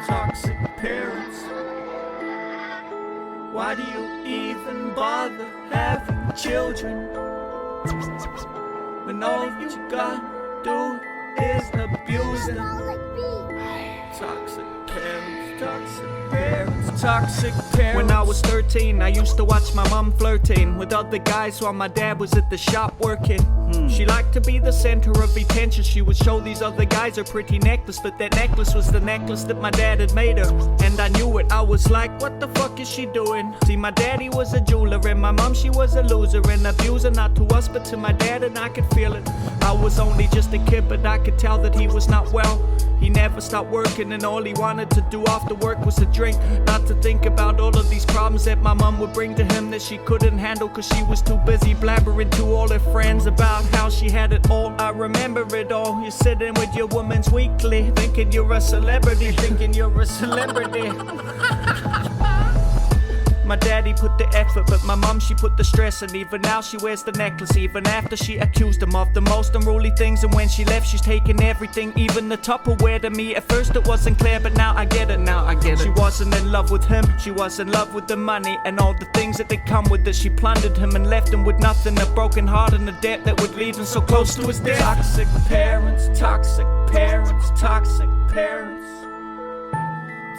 Toxic parents. Why do you even bother having children when all you gotta do is abuse them? Toxic parents, toxic parents, toxic parents. When I was 13, I used to watch my mom flirting with other guys while my dad was at the shop working. She liked to be the center of attention. She would show these other guys her pretty necklace, but that necklace was the necklace that my dad had made her. And I knew it, I was like, what the fuck is she doing? See, my daddy was a jeweler and my mom, she was a loser, an abuser, not to us but to my dad, and I could feel it. I was only just a kid, but I could tell that he was not well. He never stopped working and all he wanted to do after work was to drink. Not to think about all of these problems that my mom would bring to him that she couldn't handle, cause she was too busy blabbering to all her friends about how she had it all. I remember it all. You're sitting with your Woman's Weekly, thinking you're a celebrity, thinking you're a celebrity. My daddy put the effort, but my mom, she put the stress. And even now she wears the necklace, even after she accused him of the most unruly things. And when she left, she's taking everything, even the Tupperware to me. At first it wasn't clear, but now I get it, now I get it. She wasn't in love with him, she was in love with the money and all the things that they come with it. She plundered him and left him with nothing, a broken heart and a debt that would leave him so close to his death. Toxic parents, toxic parents, toxic parents.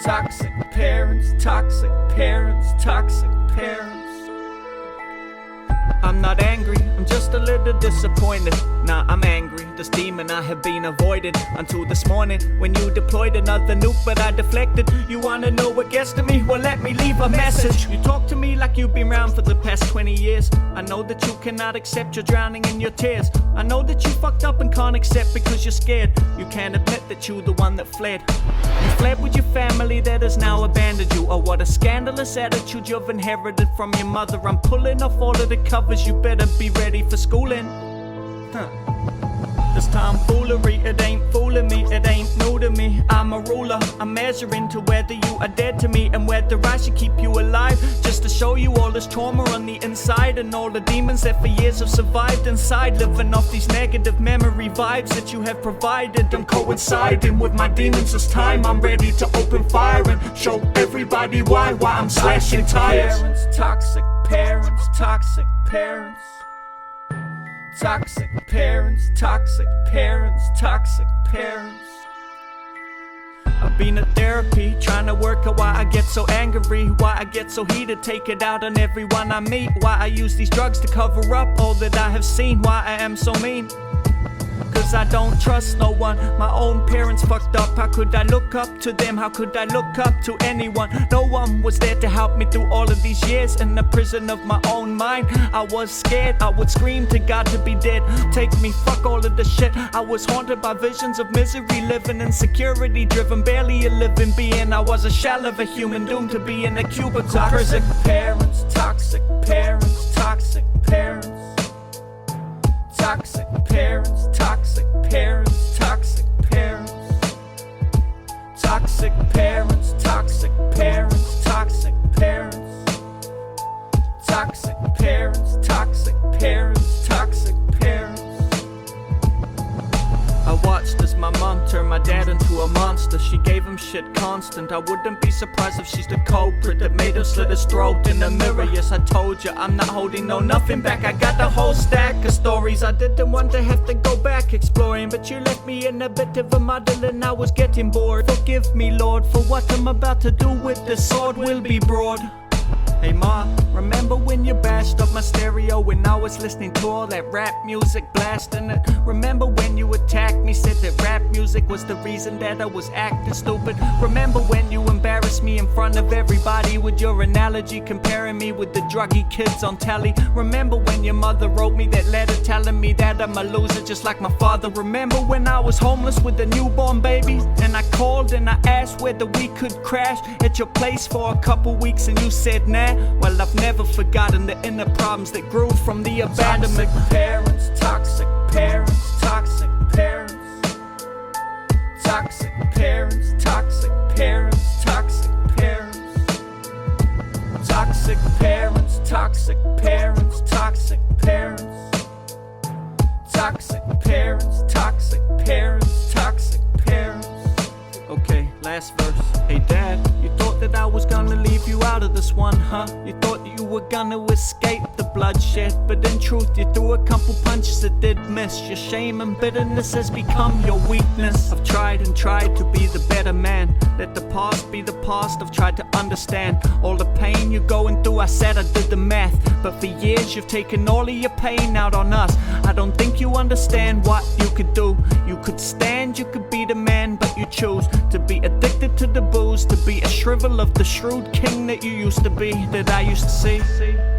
Toxic parents, toxic parents, toxic parents. I'm not angry, I'm just a little disappointed. Nah, I'm angry, this demon I have been avoided until this morning when you deployed another nuke, but I deflected. You wanna know what gets to me? Well, let me leave a message. You talk to me like you've been around for the past 20 years. I know that you cannot accept you're drowning in your tears. I know that you fucked up and can't accept because you're scared. You can't admit that you the one that fled. You fled with your family that has now abandoned you. Oh, what a scandalous attitude you've inherited from your mother. I'm pulling off all of the covers, you better be ready for schooling. This tomfoolery, it ain't fooling me, it ain't new to me. I'm a ruler, I'm measuring to whether you are dead to me and whether I should keep you alive, just to show you all this trauma on the inside and all the demons that for years have survived inside, living off these negative memory vibes that you have provided. I'm coinciding with my demons this time. I'm ready to open fire and show everybody why I'm slashing tires. Toxic parents, toxic parents. Toxic parents, toxic parents, toxic parents. I've been in therapy, trying to work out why I get so angry, why I get so heated, take it out on everyone I meet, why I use these drugs to cover up all that I have seen, why I am so mean. Cause I don't trust no one, my own parents fucked up. How could I look up to them, how could I look up to anyone? No one was there to help me through all of these years in the prison of my own mind. I was scared, I would scream to God to be dead. Take me, fuck all of the shit. I was haunted by visions of misery, living insecurity driven, barely a living being. I was a shell of a human doomed to be in a cubicle prison. Toxic parents, toxic parents, toxic parents. Toxic parents, toxic parents, toxic parents. Toxic parents, toxic parents, toxic parents. Toxic parents, toxic parents, toxic parents. I watched as my mom turned my dad into a monster. She gave him shit constant. I wouldn't be surprised if she's the culprit that made him slit his throat in the mirror. Yes, I told you, I'm not holding nothing back. I got the whole stack of stories. I didn't want to have to go back exploring, but you left me in a bit of a muddle and I was getting bored. Forgive me, Lord, for what I'm about to do with this sword will be broad. Hey ma, remember when you bashed up my stereo when I was listening to all that rap music blasting it? Remember when you attacked me, said that rap music was the reason that I was acting stupid? Remember when you embarrassed me in front of everybody with your analogy, comparing me with the druggy kids on telly? Remember when your mother wrote me that letter telling me that I'm a loser just like my father? Remember when I was homeless with a newborn baby and I called and I asked whether we could crash at your place for a couple weeks and you said nah? Well, I've never forgotten the inner problems that grew from the abandonment. Toxic parents, toxic parents, toxic parents. Toxic parents, toxic parents, toxic parents. Toxic parents, toxic parents, toxic parents. Toxic parents, toxic parents, toxic parents. Okay, last verse. Hey this one, huh? You thought that you were gonna escape the bloodshed, but in truth you threw a couple punches that did miss. Your shame and bitterness has become your weakness. I've tried and tried to be the better man. Let the past be the past. I've tried to understand all the pain you're going through. I said I did the math, but for years you've taken all of your pain out on us. I don't think you understand what you could do. You could stand, you could be the man, but you choose to be addicted to the booze, to be a shrivel of the shrewd king that you used to be, that I used to see.